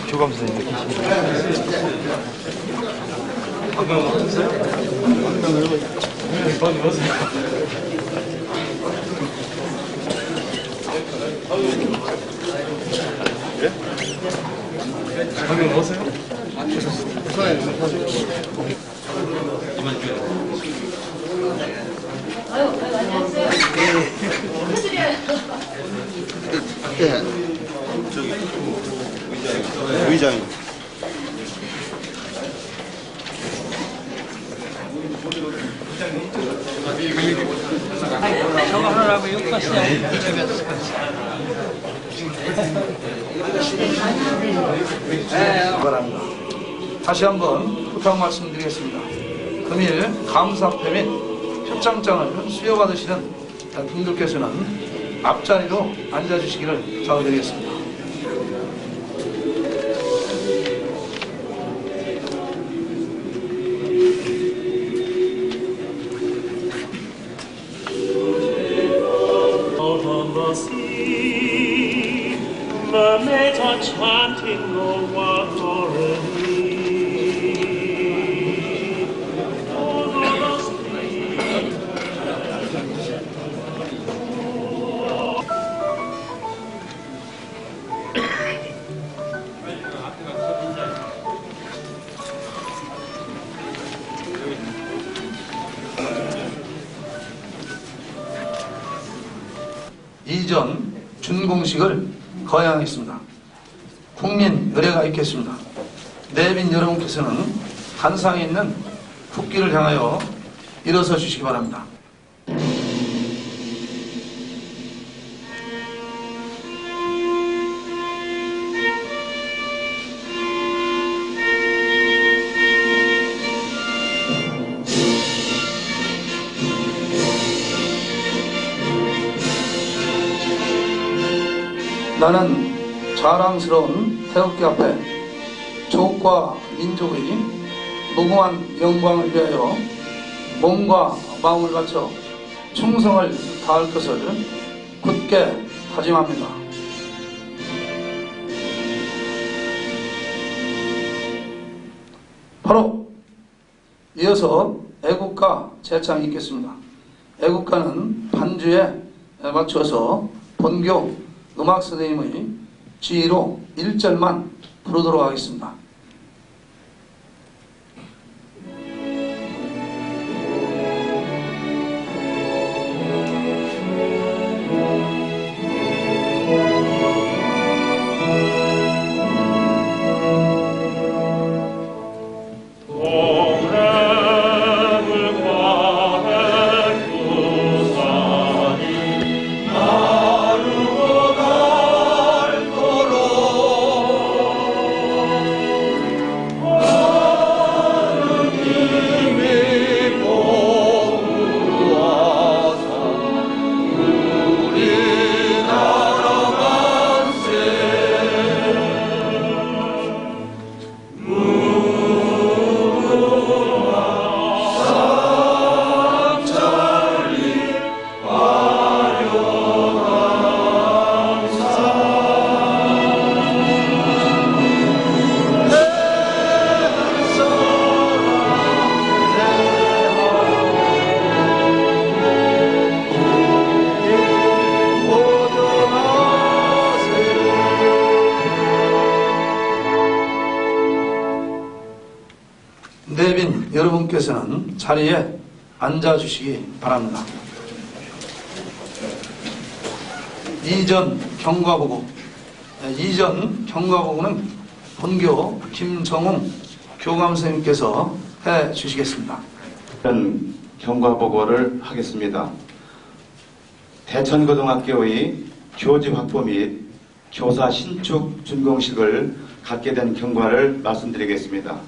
교감 선생님 계십니다. 방금 어떠세요? 방금 보세요. 예? 방금 보세요? 안녕하세요. 예. 저기 의장님. 저거 하느라고 욕하시냐? 바랍니다. 다시 한번 부탁 말씀드리겠습니다. 금일 감사패 및 표창장을 수여받으시는 분들께서는 앞자리로 앉아주시기를 부탁드리겠습니다. The meta chanting of Watorani. 이전 준공식을 거행하겠습니다. 국민 의례가 있겠습니다. 내빈 여러분께서는 단상에 있는 국기를 향하여 일어서 주시기 바랍니다. 나는 자랑스러운 태극기 앞에 조국과 민족의 무궁한 영광을 위하여 몸과 마음을 바쳐 충성을 다할 것을 굳게 다짐합니다. 바로 이어서 애국가 제창이 있겠습니다. 애국가는 반주에 맞춰서 본교 음악 선생님의 지휘로 1절만 부르도록 하겠습니다. 내빈 여러분께서는 자리에 앉아주시기 바랍니다. 이전 경과보고는 본교 김정웅 교감선생님께서 해주시겠습니다. 경과보고를 하겠습니다. 대천고등학교의 교지 확보 및 교사 신축 준공식을 갖게 된 경과를 말씀드리겠습니다.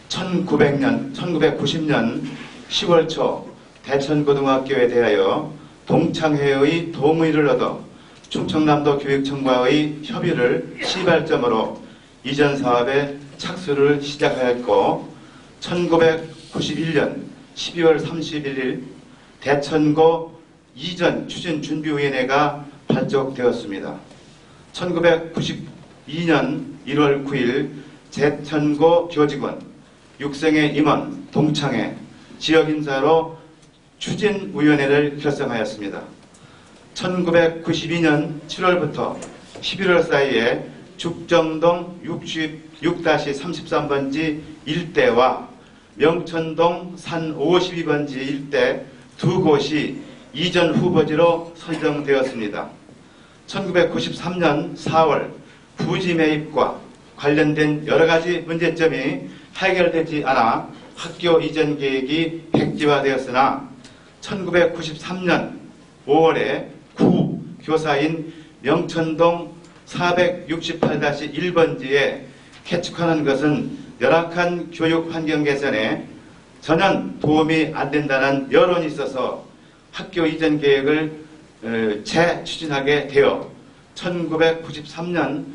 1990년 10월 초 대천고등학교에 대하여 동창회의 동의를 얻어 충청남도 교육청과의 협의를 시발점으로 이전 사업에 착수를 시작하였고 1991년 12월 31일 대천고 이전 추진준비위원회가 발족되었습니다. 1992년 1월 9일 제천고 교직원, 육성의 임원, 동창회, 지역인사로 추진위원회를 결성하였습니다. 1992년 7월부터 11월 사이에 죽정동 66-33번지 일대와 명천동 산 52번지 일대 두 곳이 이전 후보지로 선정되었습니다. 1993년 4월 부지 매입과 관련된 여러가지 문제점이 해결되지 않아 학교 이전 계획이 백지화되었으나 1993년 5월에 구 교사인 명천동 468-1번지에 개축하는 것은 열악한 교육 환경 개선에 전혀 도움이 안 된다는 여론이 있어서 학교 이전 계획을 재추진하게 되어 1993년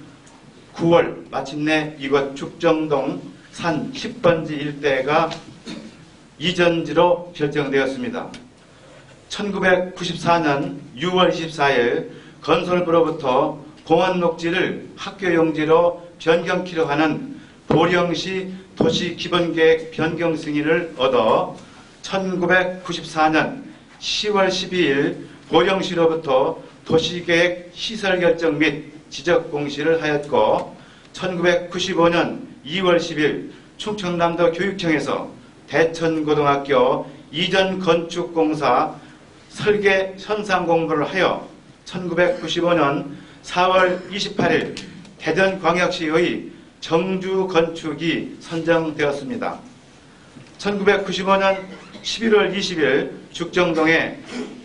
9월 마침내 이곳 죽정동 산 10번지 일대가 이전지로 결정되었습니다. 1994년 6월 24일 건설부로부터 공원 녹지를 학교용지로 변경키로 하는 보령시 도시기본계획 변경 승인을 얻어 1994년 10월 12일 보령시로부터 도시계획 시설결정 및 지적공시를 하였고 1995년 2월 10일 충청남도 교육청에서 대천고등학교 이전 건축공사 설계 현상 공부를 하여 1995년 4월 28일 대전광역시의 정주 건축이 선정되었습니다. 1995년 11월 20일 죽정동에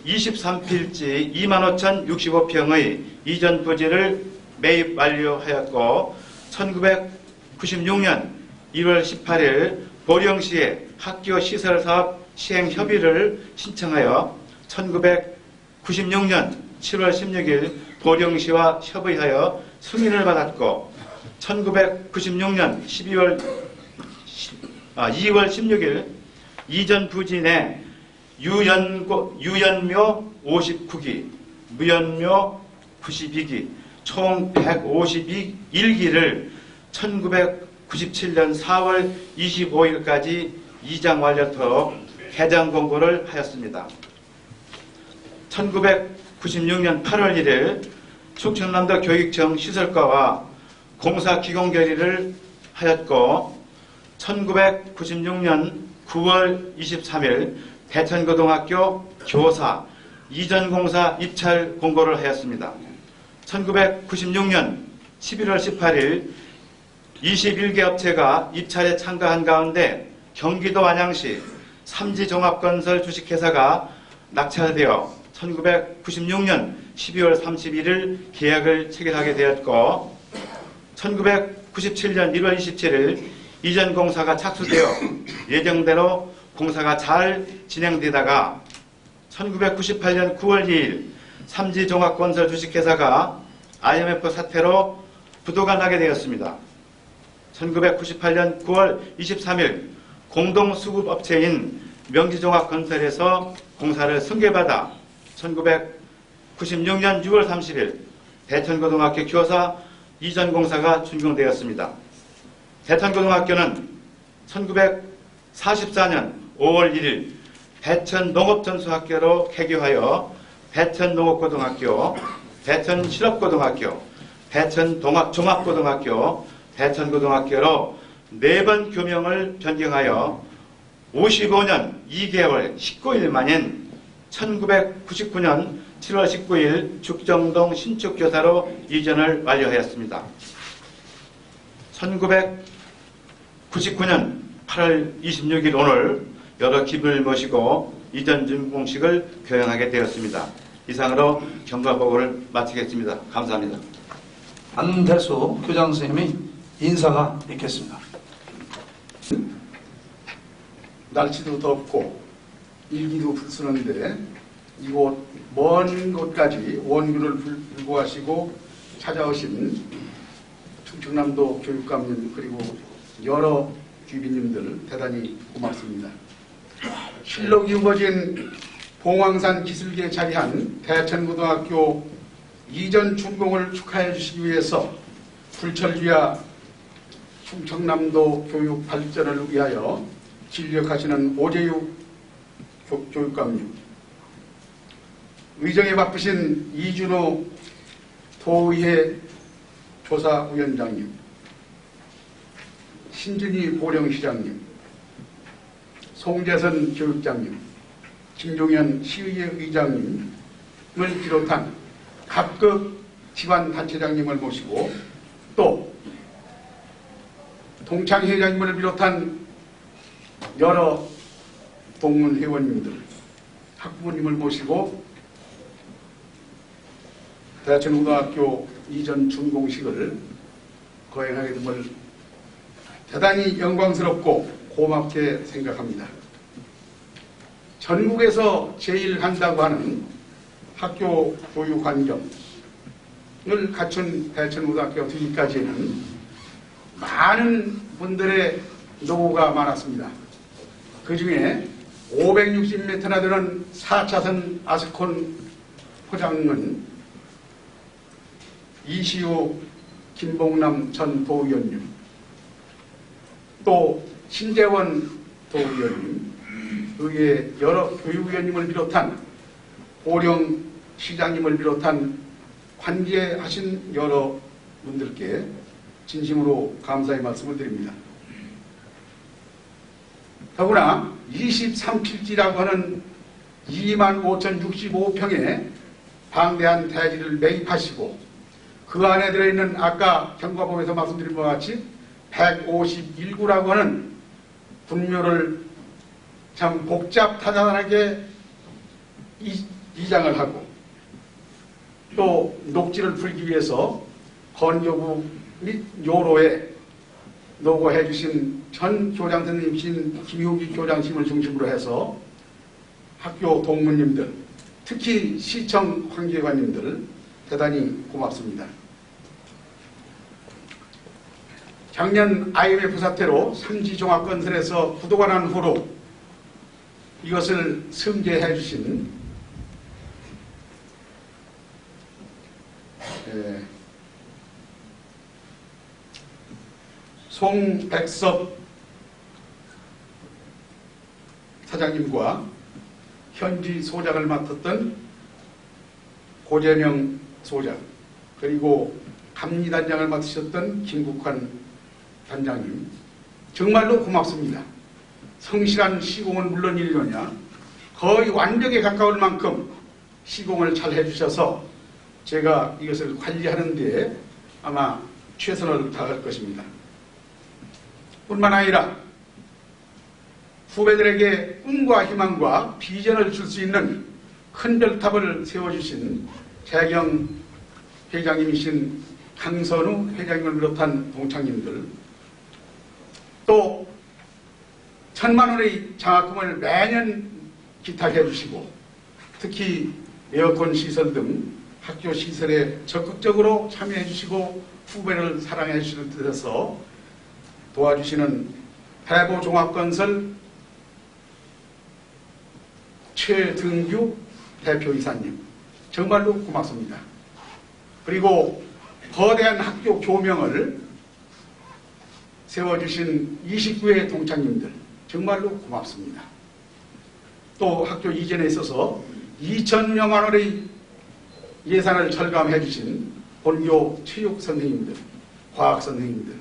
23필지 25,065평의 이전 부지를 매입 완료하였고 1996년 1월 18일 보령시에 학교 시설 사업 시행 협의를 신청하여 1996년 7월 16일 보령시와 협의하여 승인을 받았고 1996년 2월 16일 이전 부지 내 유연묘 59기, 무연묘 92기, 총 151기를 1997년 4월 25일까지 이장 완료토록 개장 공고를 하였습니다. 1996년 8월 1일 충청남도 교육청 시설과와 공사 기공 결의를 하였고 1996년 9월 23일 대천고등학교 교사 이전공사 입찰 공고를 하였습니다. 1996년 11월 18일 21개 업체가 입찰에 참가한 가운데 경기도 안양시 삼지종합건설 주식회사가 낙찰되어 1996년 12월 31일 계약을 체결하게 되었고 1997년 1월 27일 이전 공사가 착수되어 예정대로 공사가 잘 진행되다가 1998년 9월 2일 삼지종합건설 주식회사가 IMF 사태로 부도가 나게 되었습니다. 1998년 9월 23일 공동수급업체인 명지종합건설에서 공사를 승계받아 1996년 6월 30일 대천고등학교 교사 이전 공사가 준공되었습니다. 대천고등학교는 1944년 5월 1일 대천농업전수학교로 개교하여 대천농업고등학교, 대천실업고등학교, 대천종합고등학교, 대천고등학교로 4번 교명을 변경하여 55년 2개월 19일 만인 1999년 7월 19일 죽정동 신축교사로 이전을 완료하였습니다. 1999년 8월 26일 오늘 여러 기분을 모시고 이전 준공식을 교행하게 되었습니다. 이상으로 경과보고를 마치겠습니다. 감사합니다. 안대수 교장 선생님이 인사가 있겠습니다. 날씨도 덥고 일기도 불쓰는데 이곳 먼 곳까지 원균을 불구하시고 찾아오신 충청남도 교육감님 그리고 여러 귀비님들 대단히 고맙습니다. 실록이 이루어진 봉황산 기슭에 자리한 대천고등학교 이전 준공을 축하해 주시기 위해서 불철주야 충청남도 교육 발전을 위하여 진력하시는 오재육 교육감님, 의정에 바쁘신 이준호 도의회 조사위원장님, 신준희 보령시장님, 송재선 교육장님, 김종현 시의회 의장님을 비롯한 각급 지방단체장님을 모시고 또 동창회장님을 비롯한 여러 동문회원님들, 학부모님을 모시고 대천고등학교 이전 준공식을 거행하게 됨을 대단히 영광스럽고 고맙게 생각합니다. 전국에서 제일 한다고 하는 학교 교육 환경을 갖춘 대천고등학교 되기까지는 많은 분들의 노고가 많았습니다. 그 중에 560m나 되는 4차선 아스콘 포장은 이시우 김봉남 전 도의원님, 또 신재원 도의원님, 의회 여러 교육위원님을 비롯한 보령 시장님을 비롯한 관계하신 여러 분들께 진심으로 감사의 말씀을 드립니다. 더구나 23필지라고 하는 25,065평의 방대한 대지를 매입하시고 그 안에 들어있는 아까 경과법에서 말씀드린 바와 같이 151구라고 하는 분묘를 참 복잡타단하게 이장을 하고 또 녹지를 풀기 위해서 건교구 및 요로에 노고해 주신 전 교장 선생님이신 김효기 교장님을 중심으로 해서 학교 동문님들, 특히 시청 관계관님들 대단히 고맙습니다. 작년 IMF 사태로 삼지종합건설에서 부도가 난 후로 이것을 승계해 주신 송백섭 사장님과 현지 소장을 맡았던 고재명 소장, 그리고 감리단장을 맡으셨던 김국환 단장님, 정말로 고맙습니다. 성실한 시공은 물론이려냐 거의 완벽에 가까울 만큼 시공을 잘 해주셔서 제가 이것을 관리하는 데 아마 최선을 다할 것입니다. 뿐만 아니라 후배들에게 꿈과 희망과 비전을 줄 수 있는 큰 별탑을 세워주신 재경 회장님이신 강선우 회장님을 비롯한 동창님들, 또 1,000만 원의 장학금을 매년 기탁해 주시고 특히 에어컨 시설 등 학교 시설에 적극적으로 참여해 주시고 후배를 사랑해 주시는 뜻에서 도와주시는 대보종합건설 최등규 대표이사님, 정말로 고맙습니다. 그리고 거대한 학교 교명을 세워주신 29회 동창님들, 정말로 고맙습니다. 또 학교 이전에 있어서 2,000여만 원의 예산을 절감해 주신 본교 체육 선생님들, 과학 선생님들,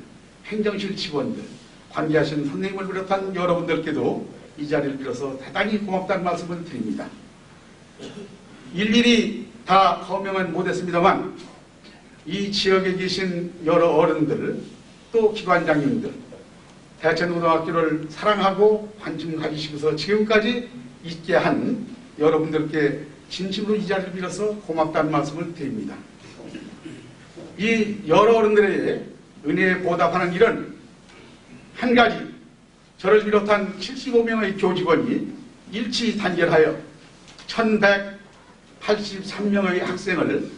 행정실 직원들, 관계하신 선생님을 비롯한 여러분들께도 이 자리를 빌어서 대단히 고맙다는 말씀을 드립니다. 일일이 다 거명은 못했습니다만 이 지역에 계신 여러 어른들, 또 기관장님들, 대천고등학교를 사랑하고 관심 가지시면서 지금까지 있게 한 여러분들께 진심으로 이 자리를 빌어서 고맙다는 말씀을 드립니다. 이 여러 어른들의 은혜에 보답하는 일은 한 가지, 저를 비롯한 75명의 교직원이 일치 단결하여 1183명의 학생을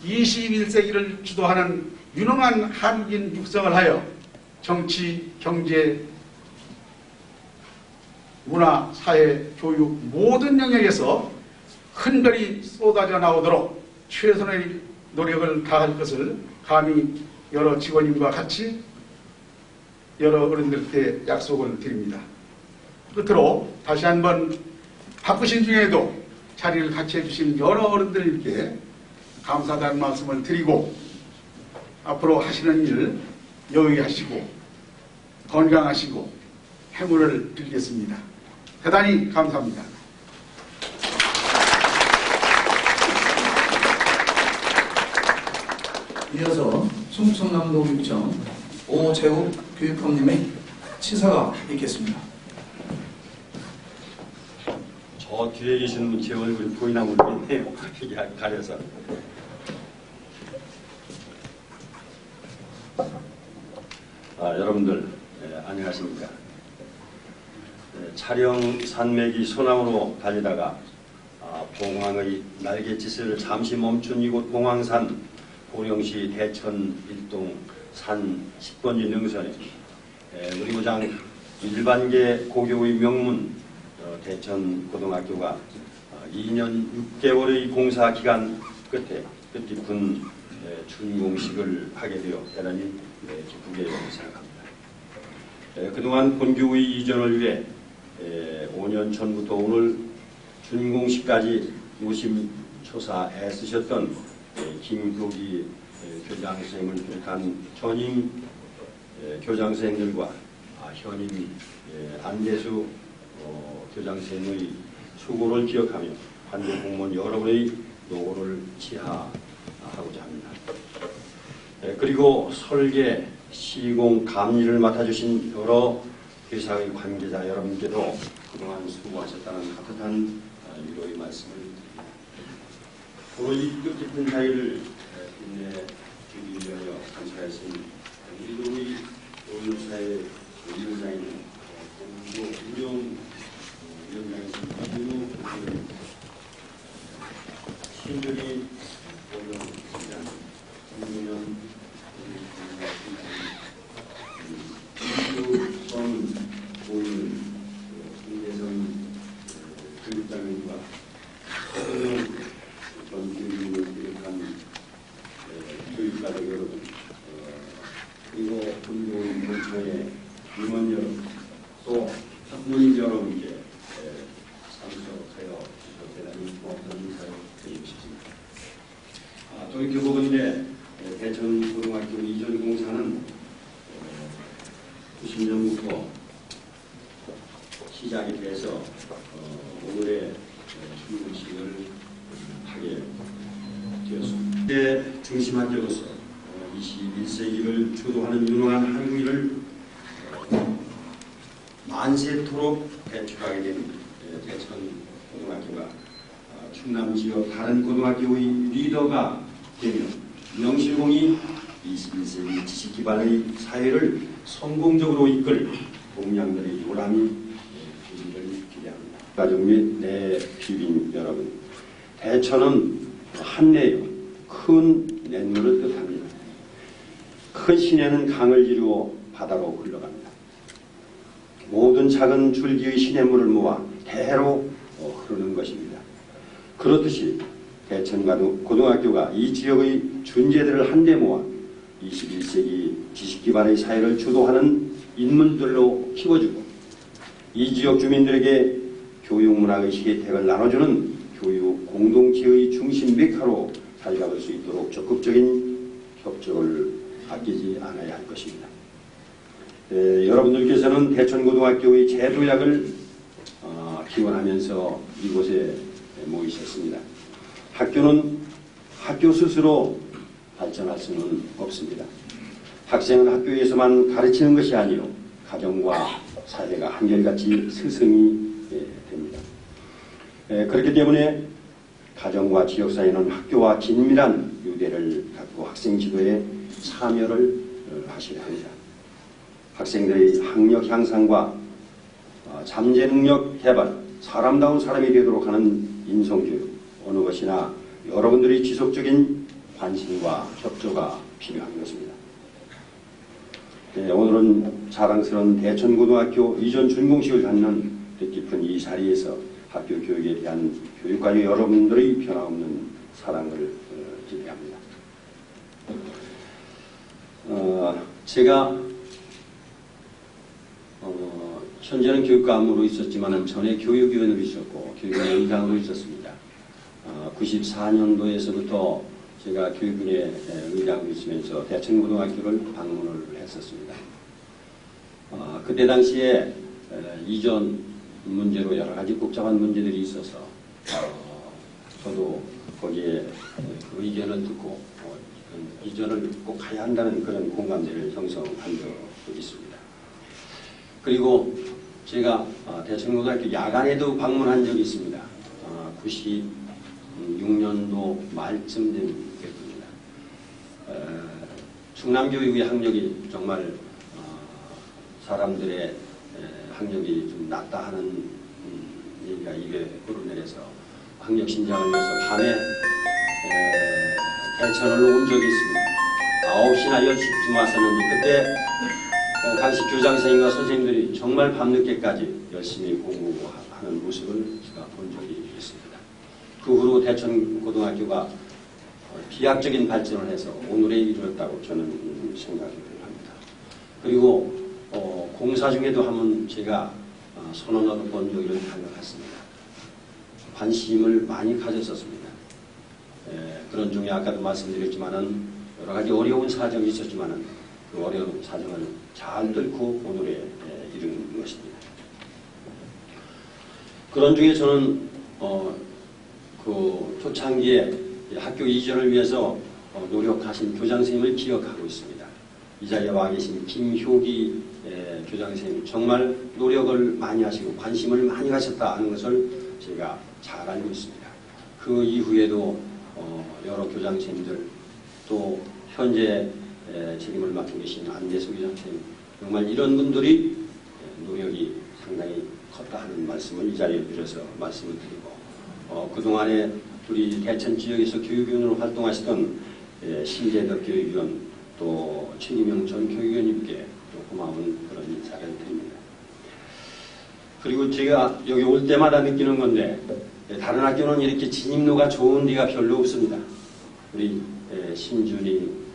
21세기를 주도하는 유능한 한국인 육성을 하여 정치, 경제, 문화, 사회, 교육 모든 영역에서 큰 별이 쏟아져 나오도록 최선의 노력을 다할 것을 감히 여러 직원님과 같이 여러 어른들께 약속을 드립니다. 끝으로 다시 한번 바쁘신 중에도 자리를 같이 해주신 여러 어른들께 감사하다는 말씀을 드리고 앞으로 하시는 일 여의 하시고 건강하시고 행운을 빌겠습니다. 대단히 감사합니다. 이어서 충청남도육청 오재욱 교육감님의 치사가 있겠습니다. 저 뒤에 계시는 분 제 얼굴이 보이나 모르겠네요. 이게 가려서. 여러분들 안녕하십니까. 촬영 산맥이 소나무로 달리다가 봉황의 날갯짓을 잠시 멈춘 이곳 봉황산 고령시 대천 일동 산 10번지 능선에 우리 고장 일반계 고교의 명문 대천 고등학교가 2년 6개월의 공사 기간 끝에 뜻깊은 준공식을 하게 되어 대단히 기쁘게 생각합니다. 그동안 본교의 이전을 위해 5년 전부터 오늘 준공식까지 노심초사 애쓰셨던 김효기 교장선생님을 비롯한 전임 교장선생님들과 현임 안대수 교장선생님의 수고를 기억하며 관계 공무원 여러분의 노고를 치하하고자 합니다. 그리고 설계, 시공, 감리를 맡아주신 여러 회사의 관계자 여러분께도 그동안 수고하셨다는 따뜻한 위로의 말씀을 드립니다. 오늘 이 뜻깊은 자리를 빛내주기 위하여 감사했으니 우리 노무사의 위원장인 운영 위원장이신 신들이 오늘입니다. 김동연 김규성 오늘 김대성 교육장님과 전 교육을 기획한 교육가족 여러분 그리고 본교의 근처의 임원 여러분 또 학부모님 여러분께 참석하여 주셔서 대단히 고맙다는 인사를 드리고 싶습니다. 또 이렇게 보건대 대천 고등학교 이전 공사는 90년부터 시작이 돼서 오늘의 준공식을 하게 되었습니다. 이때 중심한 자로서 21세기를 주도하는 유능한 한국인을 만세토록 배출하게 된 대천 고등학교가 충남 지역 다른 고등학교의 리더가 되며 명실공히 21세기 지식기반의 사회를 성공적으로 이끌 동량들의 요람이 되기를 기대합니다. 가족 및 내 비빈 여러분, 대천은 한내요 큰 냇물을 뜻합니다. 큰 시내는 강을 이루어 바다로 흘러갑니다. 모든 작은 줄기의 시냇물을 모아 대로 흐르는 것입니다. 그렇듯이 대천 고등학교가 이 지역의 존재들을 한데 모아 21세기 지식기반의 사회를 주도하는 인물들로 키워주고 이 지역 주민들에게 교육문화의 혜택을 나눠주는 교육 공동체의 중심 메카로 자리잡을 수 있도록 적극적인 협조를 아끼지 않아야 할 것입니다. 여러분들께서는 대천고등학교의 재도약을 기원하면서 이곳에 모이셨습니다. 학교는 학교 스스로 발전할 수는 없습니다. 학생은 학교에서만 가르치는 것이 아니요 가정과 사회가 한결같이 스승이 됩니다. 그렇기 때문에 가정과 지역사회는 학교와 긴밀한 유대를 갖고 학생 지도에 참여를 하셔야 합니다. 학생들의 학력 향상과 잠재 능력 개발, 사람다운 사람이 되도록 하는 인성교육, 어느 것이나 여러분들의 지속적인 관심과 협조가 필요한 것입니다. 오늘은 자랑스러운 대천고등학교 이전 준공식을 갖는 뜻깊은 이 자리에서 학교 교육에 대한 교육관의 여러분들의 변함없는 사랑을 기대합니다. 제가 현재는 교육감으로 있었지만 전에 교육위원으로 있었고 교육위원 의장으로 있었습니다. 94년도에서부터 제가 교육위원회 의장으로 있으면서 대천고등학교를 방문을 했었습니다. 그때 당시에 이전 문제로 여러 가지 복잡한 문제들이 있어서 저도 거기에 그 의견을 듣고 이전을 꼭 가야 한다는 그런 공감대를 형성한 적이 있습니다. 그리고 제가 대천고등학교 야간에도 방문한 적이 있습니다. 96년도 말쯤 된 겁니다. 충남교육의 학력이 정말 사람들의 학력이 좀 낮다 하는 얘기가 입에 흐르내려서 학력 신장을 위해서 밤에 대천을 온 적이 있습니다. 9시나 10시쯤 왔었는데 그때 당시 교장선생님과 선생님들이 정말 밤늦게까지 열심히 공부하는 모습을 제가 본 적이 있습니다. 그 후로 대천고등학교가 비약적인 발전을 해서 오늘에 이르렀다고 저는 생각을 합니다. 그리고 공사 중에도 한번 제가 손을 얻어본 적이 있는 것 같습니다. 관심을 많이 가졌었습니다. 그런 중에 아까도 말씀드렸지만은 여러 가지 어려운 사정이 있었지만은 그 어려운 사정을 잘 뚫고 오늘에 이른 것입니다. 그런 중에 저는 그 초창기에 학교 이전을 위해서 노력하신 교장선생님을 기억하고 있습니다. 이 자리에 와 계신 김효기 교장선생님 정말 노력을 많이 하시고 관심을 많이 가셨다 하는 것을 제가 잘 알고 있습니다. 그 이후에도 여러 교장선생님들 또 현재 책임을 맡고 계신 안대수 교장선생님 정말 이런 분들이 노력이 상당히 컸다 하는 말씀을 이 자리에 빌어서 말씀을 드리고 그동안에 우리 대천 지역에서 교육위원으로 활동하시던 신재덕 교육위원 또 최기명 전 교육위원님께 또 고마운 그런 인사를 드립니다. 그리고 제가 여기 올 때마다 느끼는 건데 다른 학교는 이렇게 진입로가 좋은 데가 별로 없습니다. 우리 신준희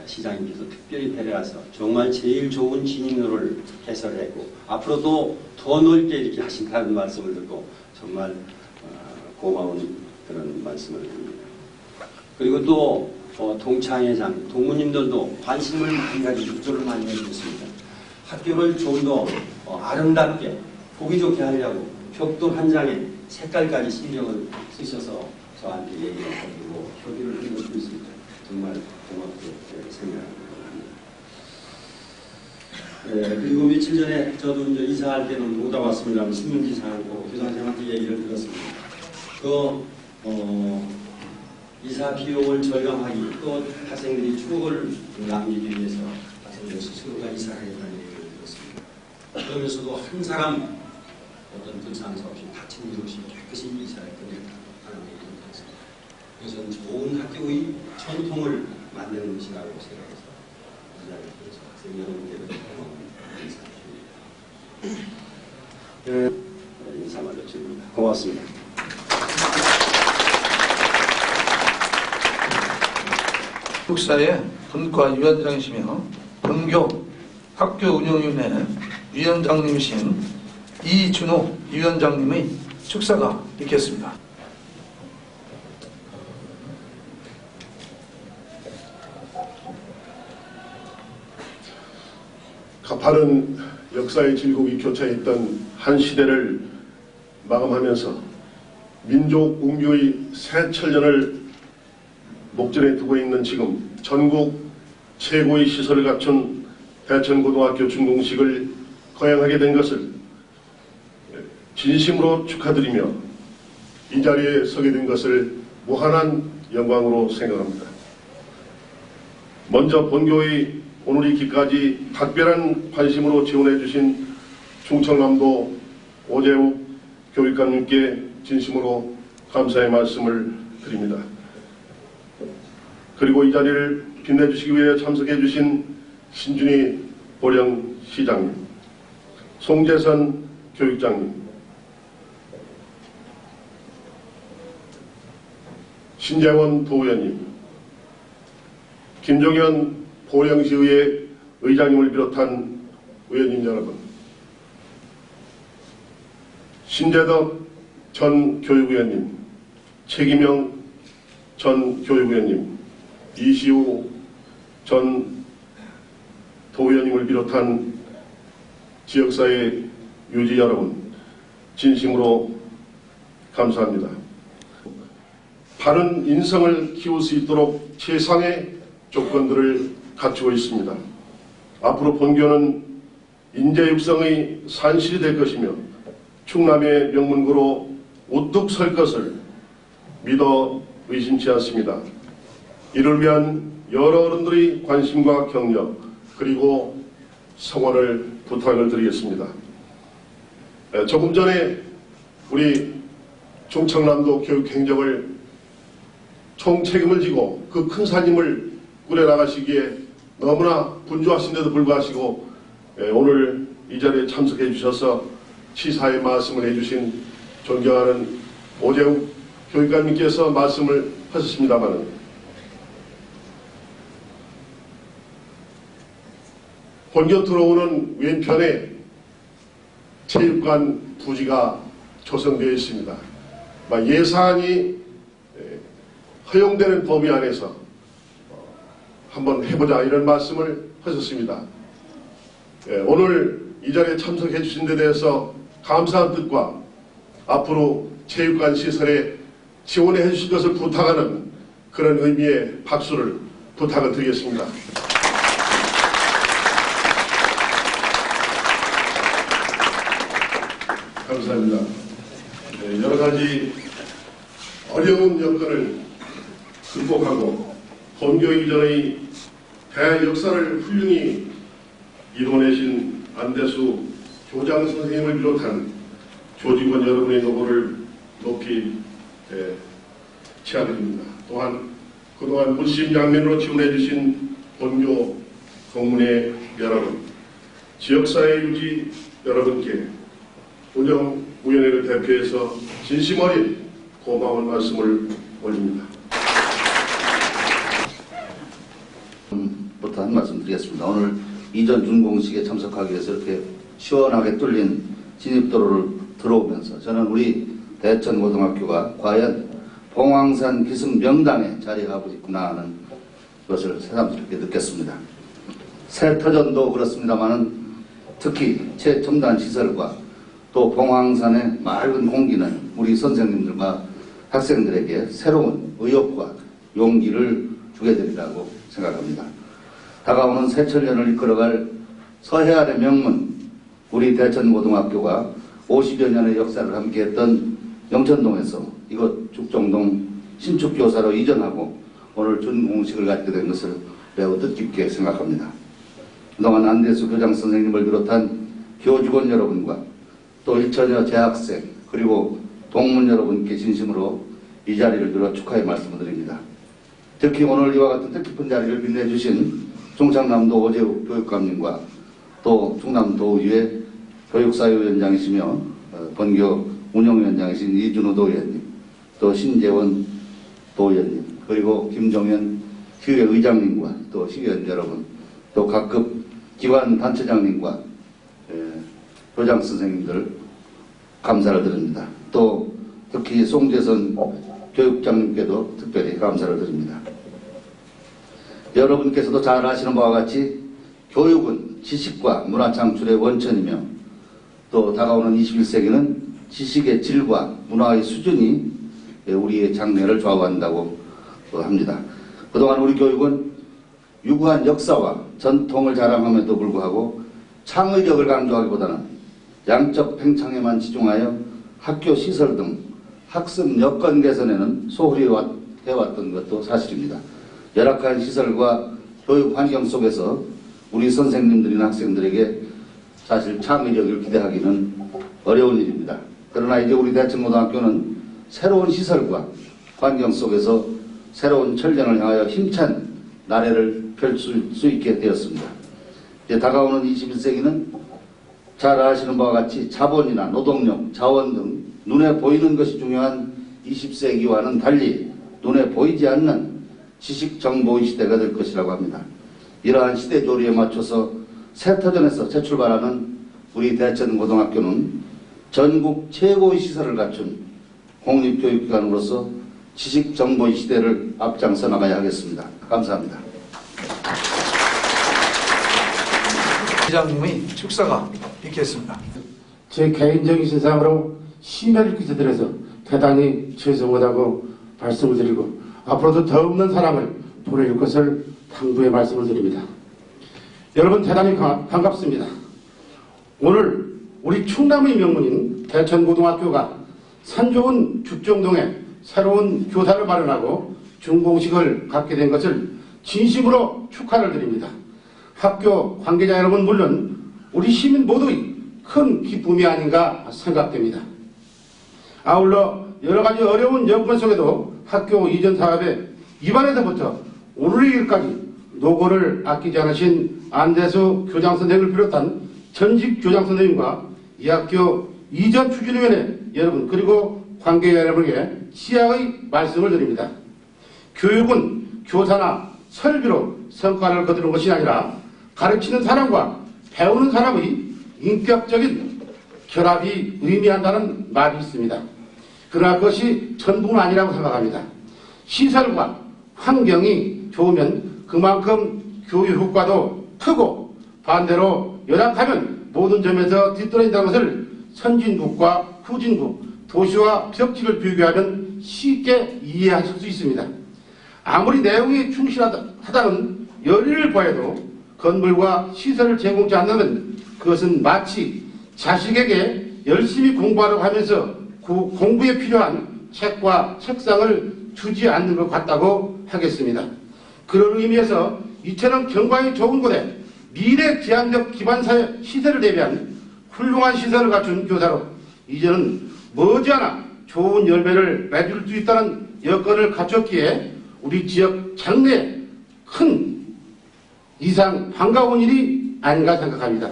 시장님께서 특별히 데려와서 정말 제일 좋은 진입로를 개설했고 앞으로도 더 넓게 이렇게 하신다는 말씀을 듣고 정말 고마운 그런 말씀을 드립니다. 그리고 또 동창회장, 동무님들도 관심을 많이 가지고 협조를 많이 해주셨습니다. 학교를 좀 더 아름답게 보기 좋게 하려고 벽돌 한 장에 색깔까지 신경을 쓰셔서 저한테 얘기를 해주고 협의를 한 것도 있습니다. 정말 고맙게 생각합니다. 그리고 며칠 전에 저도 이제 이사할 때는 못 와봤습니다만 신문지사하고 교장선생님한테 얘기를 들었습니다. 이사 비용을 절감하기 또 학생들이 추억을 남기기 위해서 학생들 스스로가 이사를 했다는 얘기를 들었습니다. 그러면서도 한 사람 어떤 불상사 없이 다친 일 없이 깨끗이 이사를 끝냈다는 얘기를 들었습니다. 그것은 좋은 학교의 전통을 만드는 것이라고 생각해서 이 자리에 들어서 학생 여러분께도 인사드립니다. 인사말로 드립니다. 고맙습니다. 국사의 분과위원장이시며 등교 학교운영위원회 위원장님이신 이준호 위원장님의 축사가 있겠습니다. 가파른 역사의 질곡이 교차했던 한 시대를 마감하면서 민족 웅교의 새 철년을 목전에 두고 있는 지금 전국 최고의 시설을 갖춘 대천고등학교 준공식을 거행하게 된 것을 진심으로 축하드리며 이 자리에 서게 된 것을 무한한 영광으로 생각합니다. 먼저 본교의 오늘 있기까지 각별한 관심으로 지원해 주신 충청남도 오재욱 교육감님께 진심으로 감사의 말씀을 드립니다. 그리고 이 자리를 빛내주시기 위해 참석해 주신 신준희 보령시장님, 송재선 교육장님, 신재원 부의원님, 김종현 보령시의회 의장님을 비롯한 의원님 여러분, 신재덕 전 교육위원님, 최기명 전 교육위원님, 이시우 전 도의원님을 비롯한 지역사회 유지 여러분, 진심으로 감사합니다. 바른 인성을 키울 수 있도록 최상의 조건들을 갖추고 있습니다. 앞으로 본교는 인재 육성의 산실이 될 것이며 충남의 명문고로 우뚝 설 것을 믿어 의심치 않습니다. 이를 위한 여러 어른들의 관심과 격려 그리고 성원을 부탁을 드리겠습니다. 조금 전에 우리 충청남도 교육행정을 총책임을 지고 그 큰 산임을 꾸려나가시기에 너무나 분주하신데도 불구하고 오늘 이 자리에 참석해 주셔서 시사의 말씀을 해주신 존경하는 오재욱 교육감님께서 말씀을 하셨습니다만 본교 들어오는 왼편에 체육관 부지가 조성되어 있습니다. 예산이 허용되는 범위 안에서 한번 해보자 이런 말씀을 하셨습니다. 오늘 이 자리에 참석해 주신 데 대해서 감사한 뜻과 앞으로 체육관 시설에 지원해 주실 것을 부탁하는 그런 의미의 박수를 부탁을 드리겠습니다. 감사합니다. 여러 가지 어려운 여건을 극복하고 본교 이전의 대역사를 훌륭히 이뤄내신 안대수 교장 선생님을 비롯한 조직원 여러분의 노고를 높이 치하드립니다. 또한 그동안 물심양면으로 지원해 주신 본교 동문회 여러분, 지역사회 유지 여러분께 운영위원회를 대표해서 진심 어린 고마운 말씀을 올립니다. 부터 한 말씀 드리겠습니다. 오늘 이전 준공식에 참석하기 위해서 이렇게 시원하게 뚫린 진입도로를 들어오면서 저는 우리 대천고등학교가 과연 봉황산 기승 명당에 자리하고 있구나 하는 것을 새삼스럽게 느꼈습니다. 새터전도 그렇습니다만은 특히 최첨단 시설과 또 봉황산의 맑은 공기는 우리 선생님들과 학생들에게 새로운 의욕과 용기를 주게 되리라고 생각합니다. 다가오는 새천년을 이끌어갈 서해안의 명문 우리 대천고등학교가 50여 년의 역사를 함께했던 영천동에서 이곳 죽정동 신축교사로 이전하고 오늘 준공식을 갖게 된 것을 매우 뜻깊게 생각합니다. 그동안 안대수 교장 선생님을 비롯한 교직원 여러분과 또 일천여 재학생 그리고 동문 여러분께 진심으로 이 자리를 빌어 축하의 말씀을 드립니다. 특히 오늘 이와 같은 뜻깊은 자리를 빛내주신 충청남도 오재욱 교육감님과 또 충남도의회 교육사회위원장이시며 본교 운영위원장이신 이준호 도의원님, 또 신재원 도의원님, 그리고 김종현 시의회 의장님과 또 시의원 여러분, 또 각급 기관 단체장님과 교장 선생님들 감사를 드립니다. 또 특히 송재선 교육장님께도 특별히 감사를 드립니다. 여러분께서도 잘 아시는 바와 같이 교육은 지식과 문화 창출의 원천이며 또 다가오는 21세기는 지식의 질과 문화의 수준이 우리의 장래를 좌우한다고 합니다. 그동안 우리 교육은 유구한 역사와 전통을 자랑함에도 불구하고 창의력을 강조하기보다는 양적 팽창에만 치중하여 학교 시설 등 학습 여건 개선에는 소홀히 해왔던 것도 사실입니다. 열악한 시설과 교육 환경 속에서 우리 선생님들이나 학생들에게 사실 창의력을 기대하기는 어려운 일입니다. 그러나 이제 우리 대천고등학교는 새로운 시설과 환경 속에서 새로운 천년을 향하여 힘찬 나래를 펼칠 수 있게 되었습니다. 이제 다가오는 21세기는 잘 아시는 바와 같이 자본이나 노동력, 자원 등 눈에 보이는 것이 중요한 20세기와는 달리 눈에 보이지 않는 지식정보의 시대가 될 것이라고 합니다. 이러한 시대 조리에 맞춰서 새터전에서 재출발하는 우리 대천고등학교는 전국 최고의 시설을 갖춘 공립교육기관으로서 지식정보의 시대를 앞장서 나가야 하겠습니다. 감사합니다. 시장님의 축사가 있겠습니다. 제 개인적인 신상으로 심혈을 끼쳐드려서 대단히 죄송하다고 말씀을 드리고 앞으로도 더 없는 사랑을 보내줄 것을 당부의 말씀을 드립니다. 여러분 대단히 반갑습니다. 오늘 우리 충남의 명문인 대천고등학교가 산 좋은 죽정동에 새로운 교사를 마련하고 준공식을 갖게 된 것을 진심으로 축하를 드립니다. 학교 관계자 여러분 물론 우리 시민 모두의 큰 기쁨이 아닌가 생각됩니다. 아울러 여러 가지 어려운 여건 속에도 학교 이전 사업에 입안에서부터 오늘의 일까지 노고를 아끼지 않으신 안대수 교장선생님을 비롯한 전직 교장선생님과 이 학교 이전 추진위원회 여러분 그리고 관계자 여러분에게 시야의 말씀을 드립니다. 교육은 교사나 설비로 성과를 거두는 것이 아니라 가르치는 사람과 배우는 사람의 인격적인 결합이 의미한다는 말이 있습니다. 그러나 그것이 전부는 아니라고 생각합니다. 시설과 환경이 좋으면 그만큼 교육 효과도 크고 반대로 열악하면 모든 점에서 뒤떨어진다는 것을 선진국과 후진국, 도시와 벽지를 비교하면 쉽게 이해하실 수 있습니다. 아무리 내용이 충실하다는 열의를 보여도 건물과 시설을 제공하지 않으면 그것은 마치 자식에게 열심히 공부하라고 하면서 공부에 필요한 책과 책상을 주지 않는 것 같다고 하겠습니다. 그런 의미에서 이처럼 경관이 좋은 곳에 미래 지향적 기반사회 시설을 대비한 훌륭한 시설을 갖춘 교사로 이제는 머지않아 좋은 열매를 맺을 수 있다는 여건을 갖췄기에 우리 지역 장래에 큰 이상 반가운 일이 아닌가 생각합니다.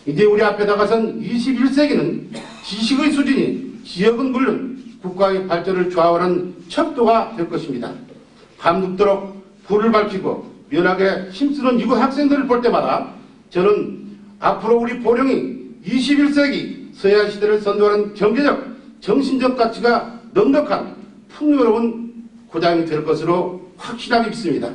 이제 우리 앞에 다가선 21세기는 지식의 수준이 지역은 물론 국가의 발전을 좌우하는 척도가 될 것입니다. 밤늦도록 불을 밝히고 면하게 힘쓰는 이곳 학생들을 볼 때마다 저는 앞으로 우리 보령이 21세기 서야 시대를 선도하는 경제적, 정신적 가치가 넉넉한 풍요로운 고장이 될 것으로 확실하게 믿습니다.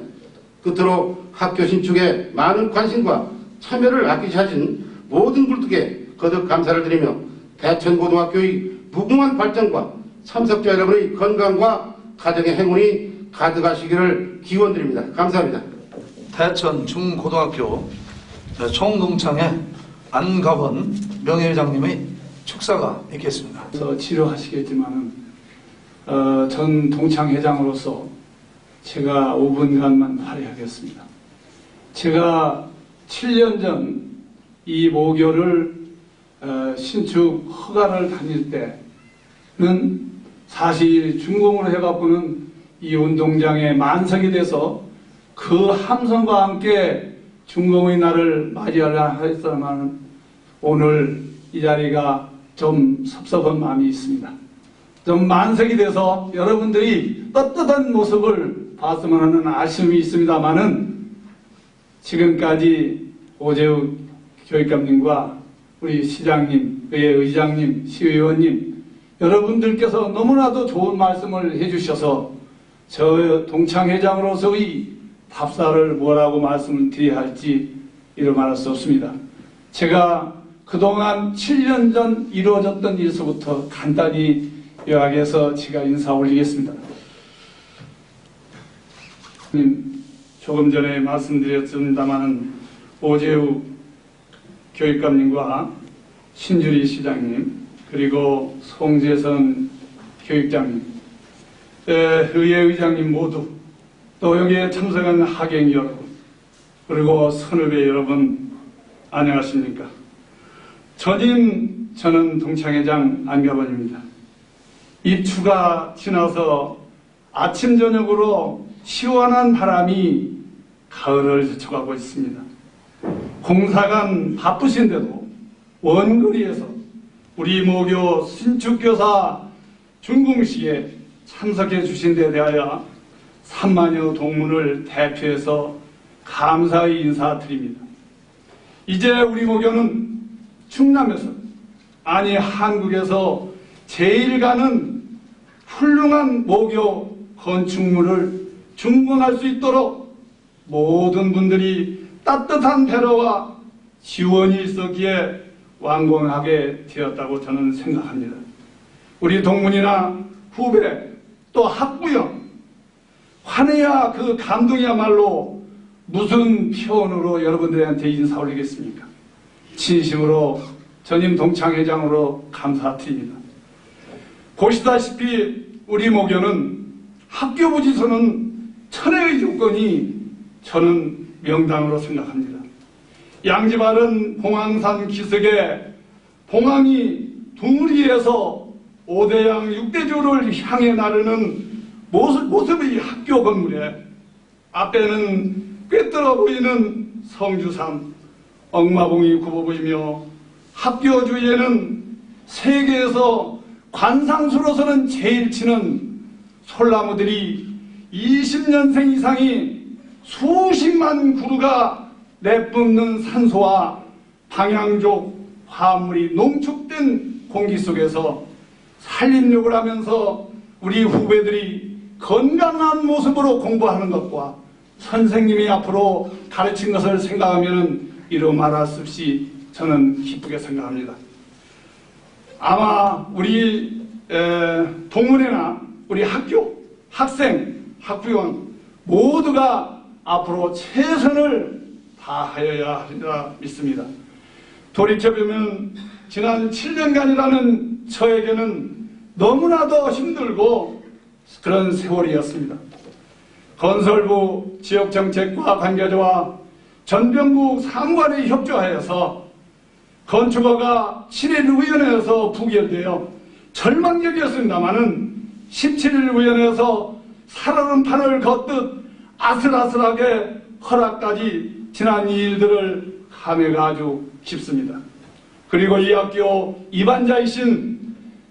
끝으로 학교 신축에 많은 관심과 참여를 아끼지 하신 모든 분들께 거듭 감사를 드리며 대천고등학교의 무궁한 발전과 참석자 여러분의 건강과 가정의 행운이 가득하시기를 기원드립니다. 감사합니다. 대천 중고등학교 총동창회 안가원 명예회장님의 축사가 있겠습니다. 치료하시겠지만 전 동창회장으로서 제가 5분간만 발휘하겠습니다. 제가 7년 전 이 모교를 신축 허가를 다닐 때는 사실 준공을 해갖고는 이 운동장에 만석이 돼서 그 함성과 함께 준공의 날을 맞이하려 했지만 오늘 이 자리가 좀 섭섭한 마음이 있습니다. 좀 만석이 돼서 여러분들이 떳떳한 모습을 봤으면 하는 아쉬움이 있습니다만은 지금까지 오재욱 교육감님과 우리 시장님, 의장님, 시의원님 여러분들께서 너무나도 좋은 말씀을 해주셔서 저 동창회장으로서의 답사를 뭐라고 말씀을 드려야 할지 이루 말할 수 없습니다. 제가 그동안 7년 전 이루어졌던 일서부터 간단히 요약해서 제가 인사 올리겠습니다. 조금 전에 말씀드렸습니다만 오재욱 교육감님과 신주리 시장님 그리고 송재선 교육장님 의회 의장님 모두 또 여기에 참석한 학생 여러분 그리고 선후배 여러분 안녕하십니까. 저는 동창회장 안가원입니다. 입추가 지나서 아침 저녁으로 시원한 바람이 가을을 스쳐가고 있습니다. 공사관 바쁘신데도 원거리에서 우리 모교 신축교사 준공식에 참석해 주신 데 대하여 3만여 동문을 대표해서 감사의 인사드립니다. 이제 우리 모교는 충남에서 아니 한국에서 제일 가는 훌륭한 모교 건축물을 준공할 수 있도록 모든 분들이 따뜻한 배려와 지원이 있었기에 완공하게 되었다고 저는 생각합니다. 우리 동문이나 후배 또 학부형 환희야 그 감동이야말로 무슨 표현으로 여러분들한테 인사 올리겠습니까? 진심으로 전임 동창회장으로 감사드립니다. 보시다시피 우리 모교는 학교 부지선은 천혜의 조건이 저는 명당으로 생각합니다. 양지바른 봉황산 기슭에 봉황이 둥우리에서 5대양 6대조를 향해 나르는 모습의 학교 건물에 앞에는 꿰뚫어 보이는 성주산, 억마봉이 굽어 보이며 학교 주위에는 세계에서 관상수로서는 제일 치는 솔나무들이 20년생 이상이 수십만 그루가 내뿜는 산소와 방향족 화물이 농축된 공기 속에서 산림욕을 하면서 우리 후배들이 건강한 모습으로 공부하는 것과 선생님이 앞으로 가르친 것을 생각하면 이루 말할 수 없이 저는 기쁘게 생각합니다. 아마 우리 동문회나 우리 학교, 학생, 학부형 모두가 앞으로 최선을 다하여야 하리라 믿습니다. 돌이켜보면 지난 7년간이라는 저에게는 너무나도 힘들고 그런 세월이었습니다. 건설부 지역정책과 관계자와 전병국 상관이 협조하여서 건축허가 7일 위원회에서 부결되어 절망적이었습니다마는 17일 위원회에서 살얼음 판을 걷듯 아슬아슬하게 허락까지 지난 이 일들을 감회가 아주 깊습니다. 그리고 이 학교 입안자이신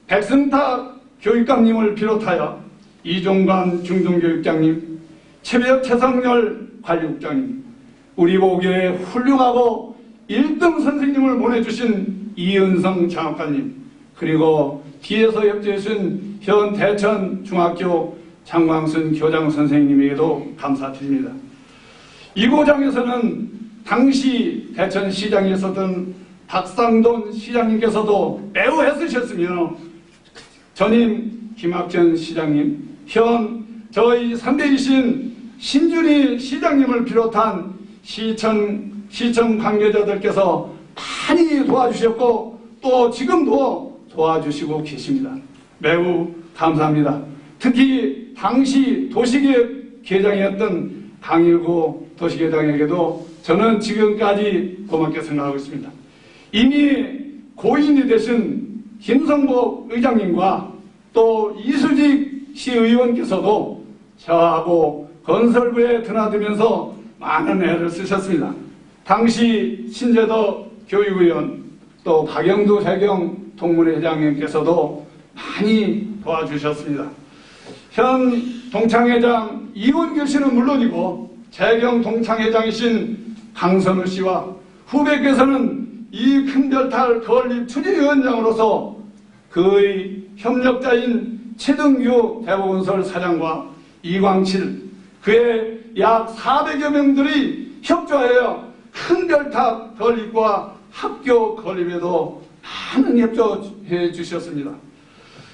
백승탁 교육감님을 비롯하여 이종관 중등교육장님, 최성열 관리국장님, 우리 모교에 훌륭하고 1등 선생님을 보내주신 이은성 장학관님, 그리고 뒤에서 협조해주신 현 대천 중학교 장광순 교장 선생님에게도 감사드립니다. 이 고장에서는 당시 대천시장에 있었던 박상돈 시장님께서도 매우 애쓰셨으며 전임 김학전 시장님, 현 저희 선배이신 신준희 시장님을 비롯한 시청 관계자들께서 많이 도와주셨고 또 지금도 도와주시고 계십니다. 매우 감사합니다. 특히 당시 도시계획회장이었던 강일구 도시계장에게도 저는 지금까지 고맙게 생각하고 있습니다. 이미 고인이 되신 김성복 의장님과 또 이수직 시의원께서도 저하고 건설부에 드나들면서 많은 애를 쓰셨습니다. 당시 신재덕 교육의원 또 박영두 해경 동문회장님께서도 많이 도와주셨습니다. 현 동창회장 이원규 씨는 물론이고 재경 동창회장이신 강선우 씨와 후배께서는 이 큰별탈 건립 추진위원장으로서 그의 협력자인 최등규 대법원설 사장과 이광칠 그의 약 400여 명들이 협조하여 큰별탑 건립과 학교 건립에도 많은 협조해 주셨습니다.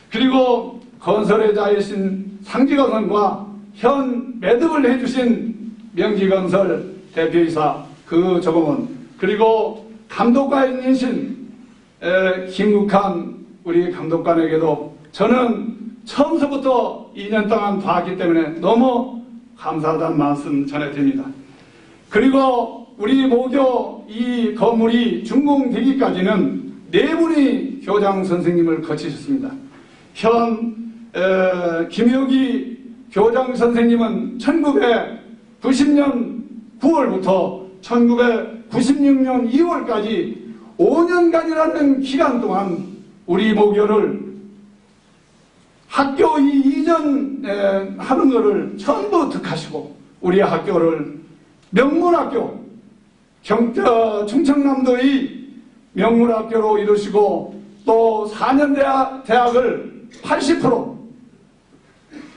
그리고 건설의 자이신 상지건설과 현 매듭을 해주신 명지건설 대표이사 그 조공원, 그리고 감독관이신 김국한 우리 감독관에게도 저는 처음서부터 2년 동안 봤기 때문에 너무 감사하다는 말씀 전해드립니다. 그리고 우리 모교 이 건물이 준공되기까지는 4분의 교장 선생님을 거치셨습니다. 현 김효기 교장 선생님은 1990년 9월부터 1996년 2월까지 5년간이라는 기간 동안 우리 모교를 학교 이전하는 것을 전부 득하시고 우리 학교를 명문학교 충청남도의 명문학교로 이루시고 또 4년 대학을 80%,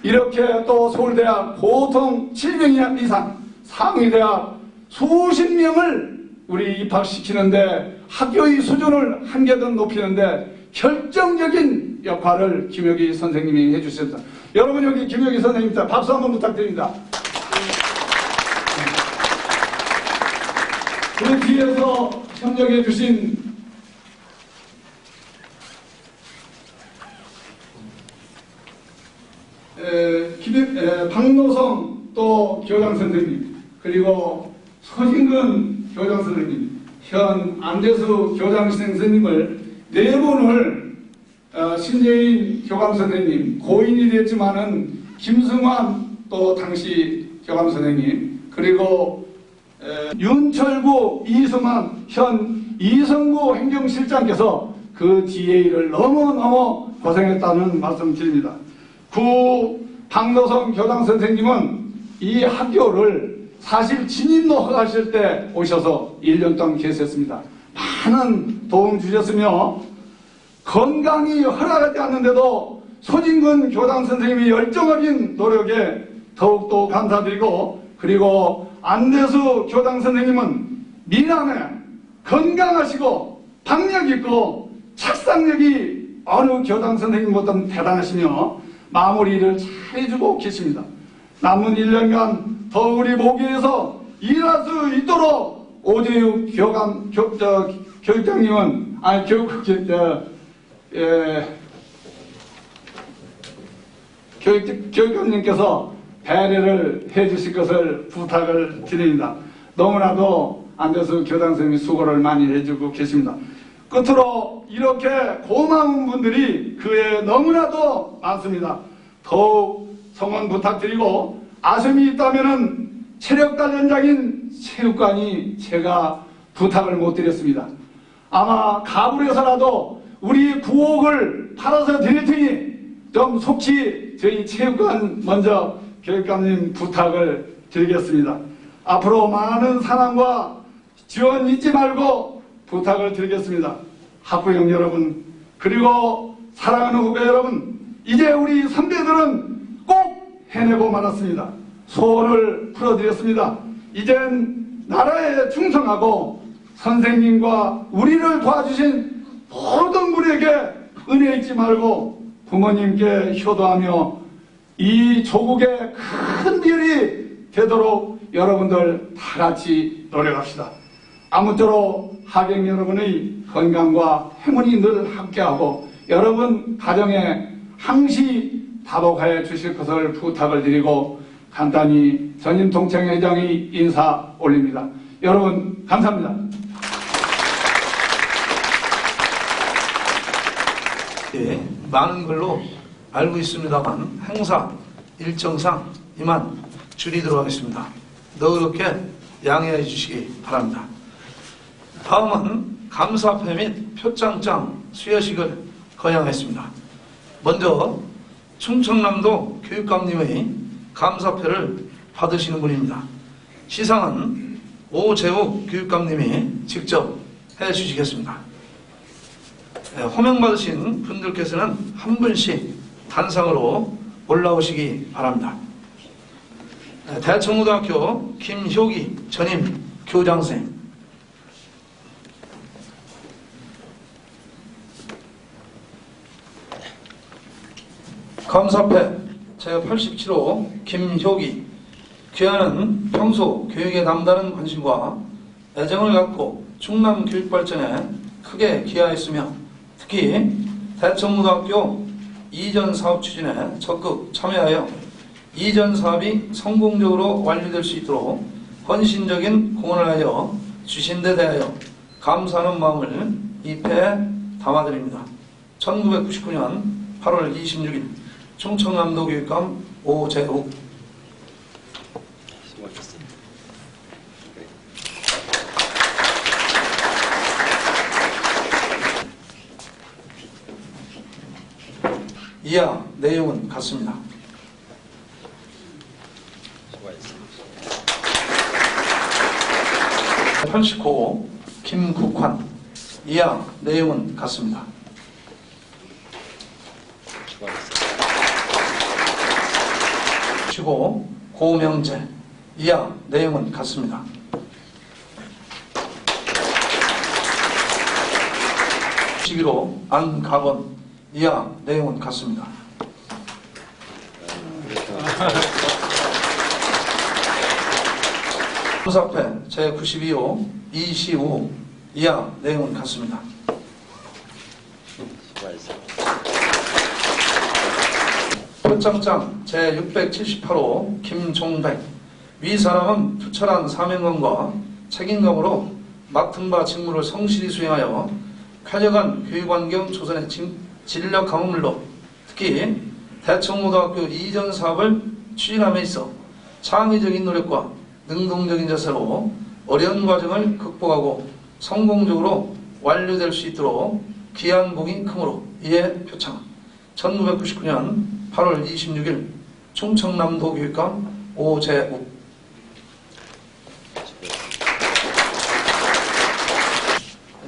이렇게 또 서울대학 보통 700명 이상, 상위대학 수십 명을 우리 입학시키는데 학교의 수준을 한 개 더 높이는데 결정적인 역할을 김효기 선생님이 해주셨습니다. 여러분 여기 김효기 선생님입니다. 박수 한번 부탁드립니다. 그 뒤에서 협력해 주신 박노성 또 교장 선생님, 그리고 서진근 교장 선생님, 현 안대수 교장 선생님을 네 분을 신재인 교감 선생님, 고인이 됐지만은 김승환 또 당시 교감 선생님, 그리고 윤철구, 이승환 현 이성구 행정실장께서 그 DA를 너무너무 고생했다는 말씀 드립니다. 박노성 교장 선생님은 이 학교를 사실 진입로 허가하실 때 오셔서 1년 동안 계셨습니다. 많은 도움 주셨으며 건강이 허락하지 않는데도 소진근 교장 선생님의 열정적인 노력에 더욱더 감사드리고, 그리고 안대수 교장 선생님은 미남에 건강하시고 박력 있고 착상력이 어느 교장 선생님보다 대단하시며 마무리를 잘해주고 계십니다. 남은 1년간 더 우리 모교에서 일할 수 있도록 오재육 교육장님은 교육장님께서 배려를 해주실 것을 부탁을 드립니다. 너무나도 안대수 교장 선생님이 수고를 많이 해주고 계십니다. 끝으로 이렇게 고마운 분들이 그에 너무나도 많습니다. 더욱 성원 부탁드리고, 아쉬움이 있다면은 체력단련장인 체육관이 제가 부탁을 못 드렸습니다. 아마 가불에서라도 우리 9억을 팔아서 드릴 테니 좀 속히 저희 체육관 먼저 교육감님 부탁을 드리겠습니다. 앞으로 많은 사랑과 지원 잊지 말고 부탁을 드리겠습니다. 학부형 여러분, 그리고 사랑하는 후배 여러분, 이제 우리 선배들은 꼭 해내고 말았습니다. 소원을 풀어드렸습니다. 이젠 나라에 충성하고 선생님과 우리를 도와주신 모든 분에게 은혜 잊지 말고 부모님께 효도하며 이 조국의 큰 별이 되도록 여러분들 다 같이 노력합시다. 아무쪼록 하객 여러분의 건강과 행운이 늘 함께하고 여러분 가정에 항시 다복하여 주실 것을 부탁을 드리고 간단히 전임 동창회장의 인사 올립니다. 여러분 감사합니다. 예, 많은 걸로 알고 있습니다만 행사 일정상 이만 줄이도록 하겠습니다. 너그럽게 양해해 주시기 바랍니다. 다음은 감사패 및 표창장 수여식을 거행하겠습니다. 먼저 충청남도 교육감님의 감사패를 받으시는 분입니다. 시상은 오재욱 교육감님이 직접 해주시겠습니다. 호명받으신 분들께서는 한 분씩 단상으로 올라오시기 바랍니다. 대천고등학교 김효기 전임 교장선생님, 감사패 제87호 김효기, 귀하는 평소 교육에 남다른 관심과 애정을 갖고 충남 교육 발전에 크게 기여했으며 특히 대천고등학교 이전 사업 추진에 적극 참여하여 이전 사업이 성공적으로 완료될 수 있도록 헌신적인 공헌을 하여 주신 데 대하여 감사하는 마음을 이 패에 담아드립니다. 1999년 8월 26일 충청남도 교육감 오재욱. 이하 내용은 같습니다. 89호 김국환, 이하 내용은 같습니다. 치고 고명재 이하 내용은 같습니다. 시기로 안가건 이하 내용은 같습니다. 수사패 제92호 이시우 이하 내용은 같습니다. 표창장 제678호 김종백 위 사람은 투철한 사명감과 책임감으로 맡은 바 직무를 성실히 수행하여 쾌적한 교육환경 조성의 진력 강화물로 특히 대청고등학교 이전 사업을 추진함에 있어 창의적인 노력과 능동적인 자세로 어려운 과정을 극복하고 성공적으로 완료될 수 있도록 귀한 복이 크므로 이에 표창 1999년 8월 26일 충청남도 교육감 오재욱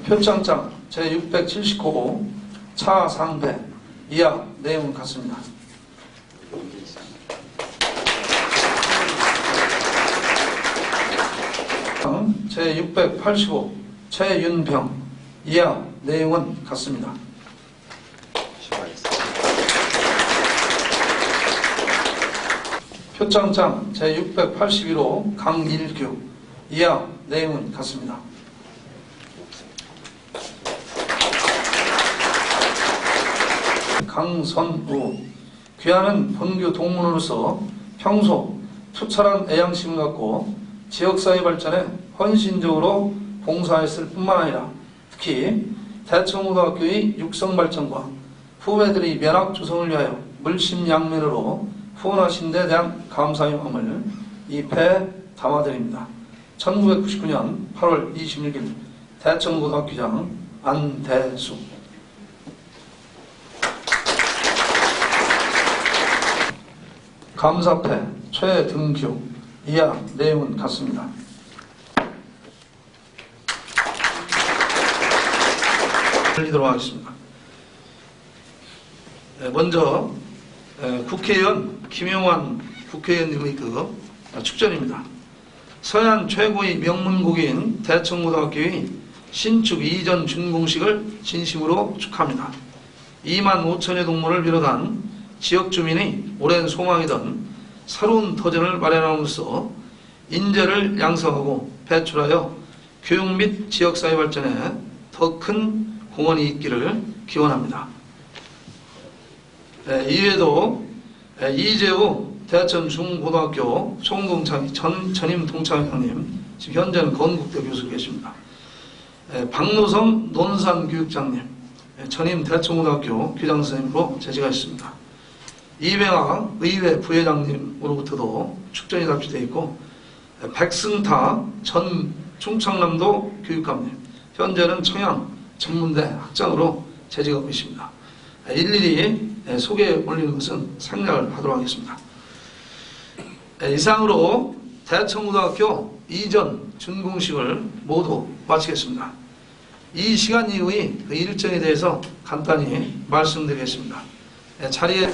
표창장 제679호 차상배 이하 내용은 같습니다. 제685 최윤병 이하 내용은 같습니다. 표창장 제681호 강일규 이하 내용은 같습니다. 강선우 귀하는 본교 동문으로서 평소 투철한 애양심을 갖고 지역사회 발전에 헌신적으로 봉사했을 뿐만 아니라 특히 대청고등학교의 육성 발전과 후배들의 면학 조성을 위하여 물심양면으로 후원하신 데 대한 감사의 마음을 이 패에 담아드립니다. 1999년 8월 26일 대청고등학교장 안대수 감사패 최등규 이하 내용은 같습니다. 드리도록 하겠습니다. 먼저 국회의원 김용환 국회의원님의 축전입니다. 서해안 최고의 명문고기인 대청고등학교의 신축 이전 준공식을 진심으로 축하합니다. 2만 5천여 동문을 비롯한 지역 주민의 오랜 소망이던 새로운 터전을 마련함으로써 인재를 양성하고 배출하여 교육 및 지역사회 발전에 더 큰 공헌이 있기를 기원합니다. 이외에도 이재호 대천 중고등학교 총동창 전임 동창회장님, 지금 현재는 건국대 교수 계십니다. 박노성 논산교육장님, 전임 대청고등학교 교장선생님으로 재직하 있습니다. 이병하 의회 부회장님으로부터도 축전이 답치되어 있고, 백승타 전 충청남도 교육감님, 현재는 청양 전문대 학장으로 재직하고 있습니다. 일일이 소개에 올리는 것은 생략을 하도록 하겠습니다. 이상으로 대청고등학교 이전 준공식을 모두 마치겠습니다. 이 시간 이후의 일정에 대해서 간단히 말씀드리겠습니다. 자리에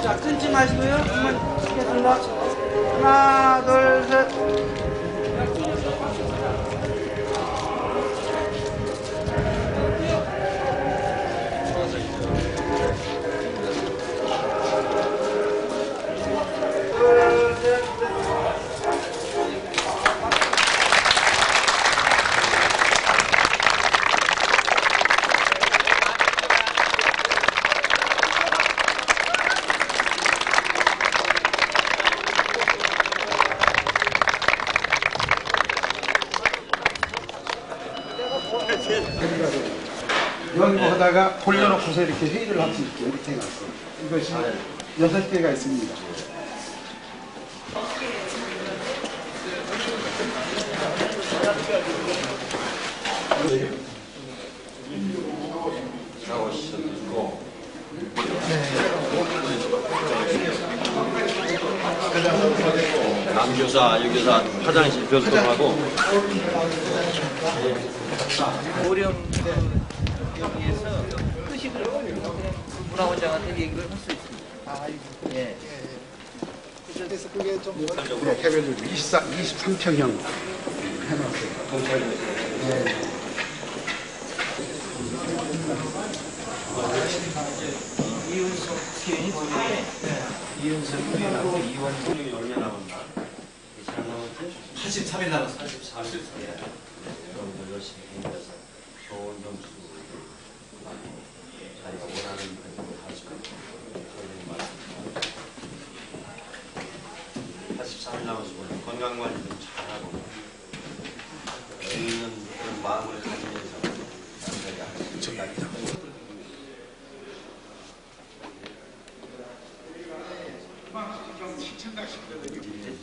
자, 끊지 마시고요. 한번 찍겠습니다. 하나, 둘, 셋. 연구하다가 돌려놓고서 이렇게 회의를 할 수 있게 이렇게 해놨어. 이것이 6개가 있습니다. 남교사, 여교사 화장실 별도하고 오령 여기에서 의식을 문화원장한테 얘기를 할 수 있습니다. 예. 그래서 그게 좀 개별적으로 23평형 해놨어요. 이윤석 시인이 보이네. 이윤석 부인하고 이원중이 얼마 남았나? 83일 남았어요. 83일. 여러분들 열심히 힘내서 좋은 점수 자기가 원하는 대로 하시고 선생님 말씀 83일 남았으면 건강관리 좀 잘하고 있는 그런 마음을 가지면서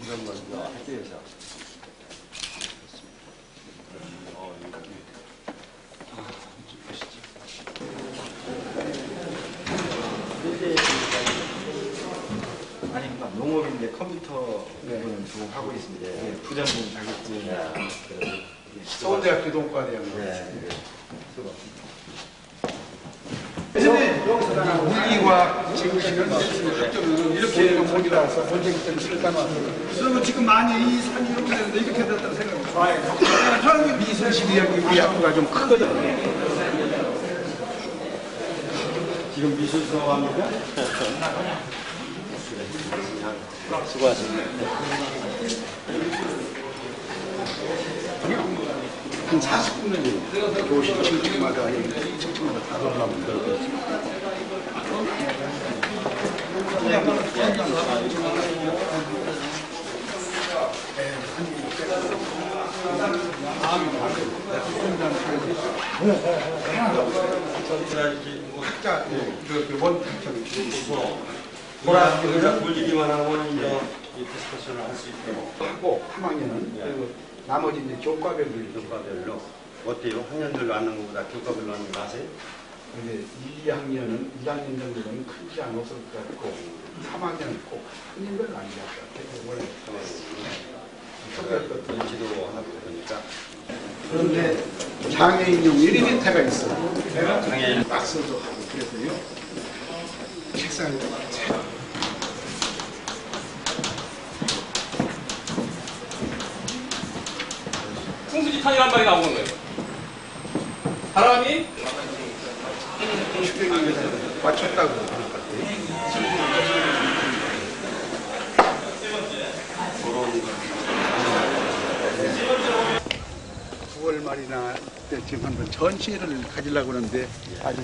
이런 것도 학교에서 아니 그러니까 농업인데 컴퓨터 부분은 좀 하고 있습니다. 부장님 자격증. 서울대학교 동과대학. 물리과학 지구시는 이렇게 모이라서 본쟁점 실감하고 그리고 지금 많이 이 산이 이렇게 되는데 이렇게 됐다고 생각합니다. 저는 미술실이 우리 학교가 좀 크거든요. 지금 미술 수업합니까? 수고하십니다. 한 40분은 교실 층층마다 층층마다 다 돌아가면 되거든요. 학자 원학교를 물리기만 하고는 이제 디스커션을 할 수 있고 하고 3학년은 그리고 나머지 이제 교과별로 어때요? 학년별로 하는 것보다 교과별로 하는 거 아세요? 근데 2학년은 2학년 정도는 크지 않았을 것 같고 3학년은 꼭 학년별로 아닌 것 같아요. 원래 눈치도 하고 그러니까 그런데 장애인용 엘리베이터가 있어요. 장애인 박스도 하고 그래서요. 책상에 풍수지탄이란 말이 나오는 거예요. 사람이 맞췄다고 하는 것 같아요. 9월 말이나 때쯤 한번 전시회를 가지려고 하는데 아직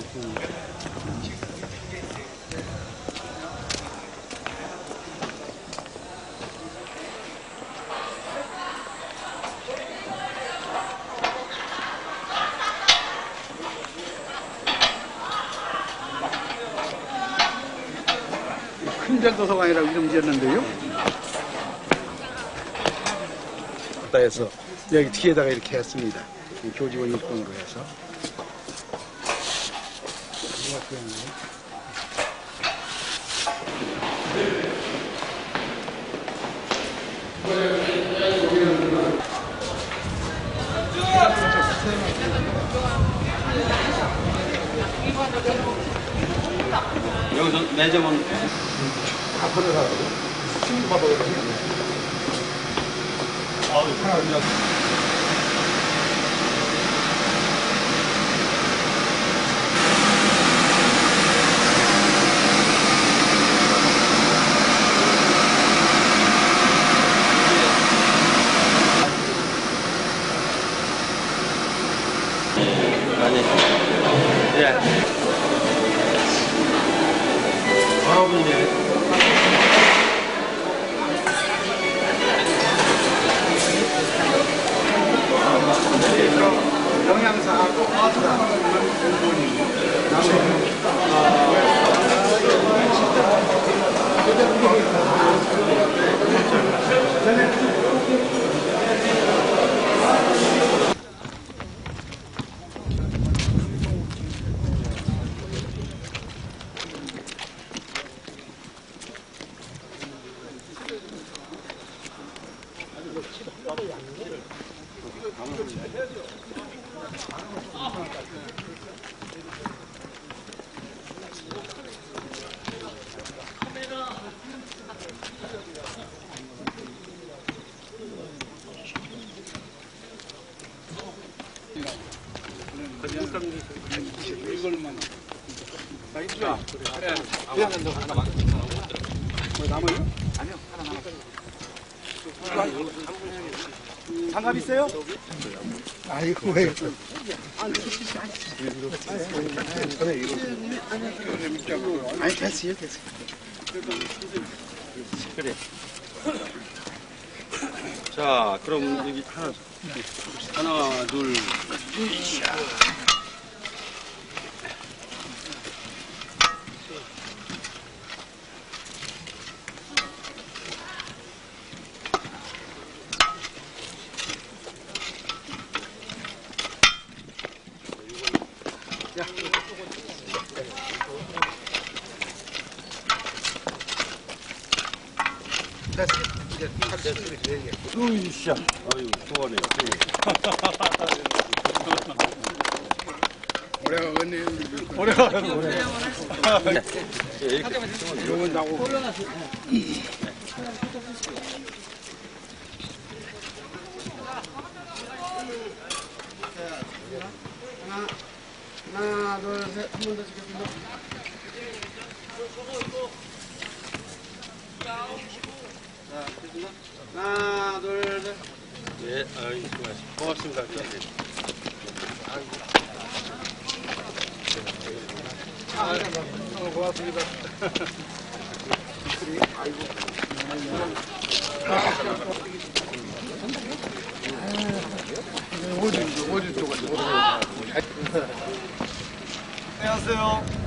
큰별도서관이라고 이름 지었는데요. 해서 여기 뒤에다가 이렇게 했습니다. 교직원 일꾼으로 해서. 여기서 매점은 앞으로 가고 친구 봐보거든요. 아니, 예. 아버님. 영양사하고 공부원입니다. 이걸만. 나 이거 그래. 그냥 하나 막. 뭐 남아요? 아니요, 하나 남았어요. 장갑 있어요? 아이고 왜? 아니 됐어요, 됐어요. 그래. 자, 그럼 여기 하나, 둘. 으이샤. 아유, 좋아하네. 이건 나고. 하나, 둘, 셋, 한 번 더 찍겠습니다. 자, 됐습니다. 하나, 둘, 셋. 예, 아유, 고맙습니다. 고맙습니다. 안녕하세요.